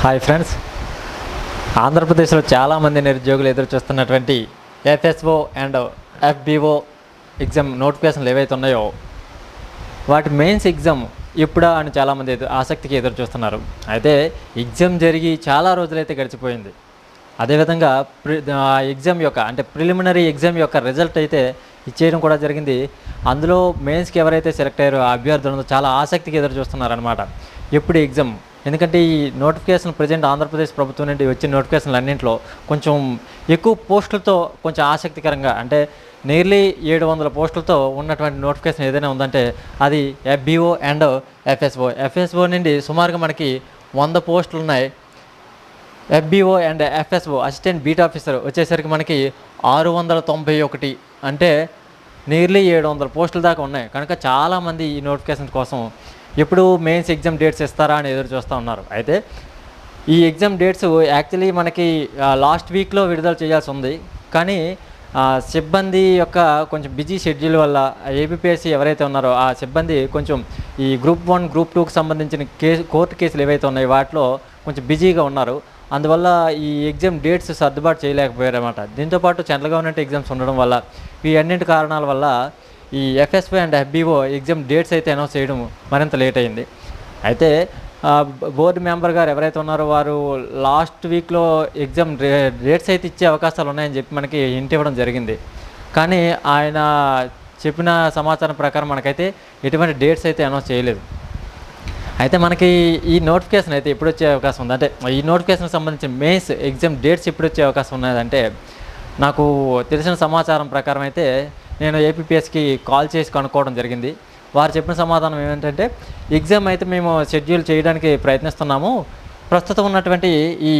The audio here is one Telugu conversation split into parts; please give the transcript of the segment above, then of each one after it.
హాయ్ ఫ్రెండ్స్, ఆంధ్రప్రదేశ్లో చాలామంది నిరుద్యోగులు ఎదురు చూస్తున్నటువంటి ఎఫ్ఎస్ఓ అండ్ ఎఫ్బిఓ ఎగ్జామ్ నోటిఫికేషన్లు ఏవైతే ఉన్నాయో వాటి మెయిన్స్ ఎగ్జామ్ ఎప్పుడా అని చాలామంది ఆసక్తికి ఎదురు చూస్తున్నారు. అయితే ఎగ్జామ్ జరిగి చాలా రోజులైతే గడిచిపోయింది. అదేవిధంగా ఎగ్జామ్ యొక్క అంటే ప్రిలిమినరీ ఎగ్జామ్ యొక్క రిజల్ట్ అయితే ఇచ్చేయడం కూడా జరిగింది. అందులో మెయిన్స్కి ఎవరైతే సెలెక్ట్ అయ్యారో ఆ అభ్యర్థులను చాలా ఆసక్తికి ఎదురు చూస్తున్నారనమాట. ఎప్పుడు ఎగ్జామ్, ఎందుకంటే ఈ నోటిఫికేషన్ ప్రజెంట్ ఆంధ్రప్రదేశ్ ప్రభుత్వం నుండి వచ్చిన నోటిఫికేషన్లు అన్నింటిలో కొంచెం ఎక్కువ పోస్టులతో కొంచెం ఆసక్తికరంగా అంటే నియర్లీ 700 పోస్టులతో ఉన్నటువంటి నోటిఫికేషన్ ఏదైనా ఉందంటే అది ఎఫ్బిఓ అండ్ ఎఫ్ఎస్ఓ నుండి సుమారుగా మనకి 100 పోస్టులు ఉన్నాయి. FBO and FSO assistant beat officer వచ్చేసరికి మనకి 691 అంటే నియర్లీ 700 పోస్టుల దాకా ఉన్నాయి. కనుక చాలామంది ఈ నోటిఫికేషన్ కోసం ఎప్పుడు మెయిన్స్ ఎగ్జామ్ డేట్స్ ఇస్తారా అని ఎదురు చూస్తూ ఉన్నారు. అయితే ఈ ఎగ్జామ్ డేట్స్ యాక్చువల్లీ మనకి లాస్ట్ వీక్లో విడుదల చేయాల్సి ఉంది. కానీ సిబ్బంది యొక్క కొంచెం బిజీ షెడ్యూల్ వల్ల ఏబిపిఎస్సి ఎవరైతే ఉన్నారో ఆ సిబ్బంది కొంచెం ఈ గ్రూప్ 1 గ్రూప్ 2కి సంబంధించిన కోర్టు కేసులు ఏవైతే ఉన్నాయో వాటిలో కొంచెం బిజీగా ఉన్నారు. అందువల్ల ఈ ఎగ్జామ్ డేట్స్ సర్దుబాటు చేయలేకపోయారన్నమాట. దీంతోపాటు సెంట్రల్ గవర్నమెంట్ ఎగ్జామ్స్ ఉండడం వల్ల ఈ అన్నింటి కారణాల వల్ల ఈ FSO and FBO exam dates అయితే అనౌన్స్ చేయడం మరింత లేట్ అయింది. అయితే బోర్డు మెంబర్ గారు ఎవరైతే ఉన్నారో వారు లాస్ట్ వీక్లో ఎగ్జామ్ డేట్స్ అయితే ఇచ్చే అవకాశాలు ఉన్నాయని చెప్పి మనకి హింట్ ఇవ్వడం జరిగింది. కానీ ఆయన చెప్పిన సమాచారం ప్రకారం మనకైతే ఎటువంటి డేట్స్ అయితే అనౌన్స్ చేయలేదు. అయితే మనకి ఈ నోటిఫికేషన్ అయితే ఎప్పుడు వచ్చే అవకాశం ఉంది అంటే ఈ నోటిఫికేషన్కి సంబంధించిన మెయిన్స్ ఎగ్జామ్ డేట్స్ ఎప్పుడు వచ్చే అవకాశం ఉన్నదంటే నాకు తెలిసిన సమాచారం ప్రకారం అయితే నేను ఏపీపీఎస్కి కాల్ చేసి కనుక్కోవడం జరిగింది. వారు చెప్పిన సమాధానం ఏమిటంటే ఎగ్జామ్ అయితే మేము షెడ్యూల్ చేయడానికి ప్రయత్నిస్తున్నాము. ప్రస్తుతం ఉన్నటువంటి ఈ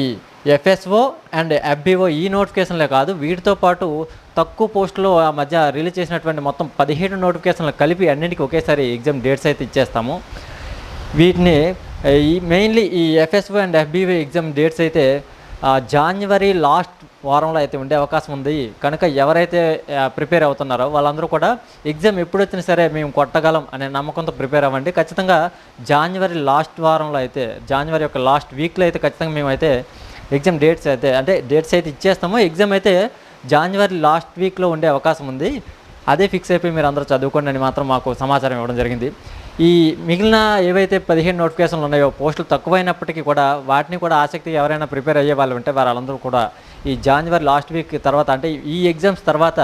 ఎఫ్ఎస్ఓ అండ్ ఎఫ్బిఓ ఈ నోటిఫికేషన్లే కాదు, వీటితో పాటు తక్కువ పోస్టులు ఆ మధ్య రిలీజ్ చేసినటువంటి మొత్తం 17 నోటిఫికేషన్లు కలిపి అన్నింటికి ఒకేసారి ఎగ్జామ్ డేట్స్ అయితే ఇచ్చేస్తాము. వీటిని మెయిన్లీ ఈ FSO and FBO exam dates అయితే జాన్వరి లాస్ట్ వారంలో అయితే ఉండే అవకాశం ఉంది. కనుక ఎవరైతే ప్రిపేర్ అవుతున్నారో వాళ్ళందరూ కూడా ఎగ్జామ్ ఎప్పుడు వచ్చినా సరే మేము కొట్టగలం అనే నమ్మకంతో ప్రిపేర్ అవ్వండి. ఖచ్చితంగా జాన్వరి లాస్ట్ వారంలో అయితే జాన్వరి యొక్క లాస్ట్ వీక్లో అయితే ఖచ్చితంగా మేమైతే ఎగ్జామ్ డేట్స్ అయితే ఇచ్చేస్తాము. ఎగ్జామ్ అయితే జాన్వరి లాస్ట్ వీక్లో ఉండే అవకాశం ఉంది. అదే ఫిక్స్ అయిపోయి మీరు అందరూ చదువుకోండి అని మాత్రం మాకు సమాచారం ఇవ్వడం జరిగింది. ఈ మిగిలిన ఏవైతే 15 నోటిఫికేషన్లు ఉన్నాయో పోస్టులు తక్కువైనప్పటికీ కూడా వాటిని కూడా ఆసక్తి ఎవరైనా ప్రిపేర్ అయ్యే వాళ్ళు ఉంటే వాళ్ళందరూ కూడా ఈ జాన్వరి లాస్ట్ వీక్ తర్వాత అంటే ఈ ఎగ్జామ్స్ తర్వాత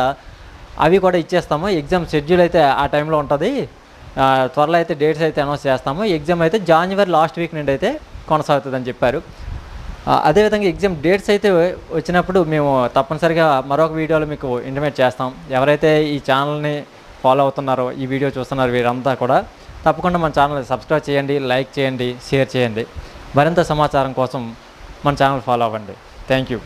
అవి కూడా ఇచ్చేస్తాము. ఎగ్జామ్ షెడ్యూల్ అయితే ఆ టైంలో ఉంటుంది. త్వరలో అయితే డేట్స్ అయితే అనౌన్స్ చేస్తాము. ఎగ్జామ్ అయితే జాన్వరి లాస్ట్ వీక్ నుండి అయితే కొనసాగుతుందని చెప్పారు. అదేవిధంగా ఎగ్జామ్ డేట్స్ అయితే వచ్చినప్పుడు మేము తప్పనిసరిగా మరొక వీడియోలో మీకు ఇంటిమేట్ చేస్తాం. ఎవరైతే ఈ ఛానల్ని ఫాలో అవుతున్నారో ఈ వీడియో చూస్తున్నారు వీరంతా కూడా తప్పకుండా మన ఛానల్ని సబ్స్క్రైబ్ చేయండి, లైక్ చేయండి, షేర్ చేయండి. మరింత సమాచారం కోసం మన ఛానల్ ఫాలో అవ్వండి. Thank you.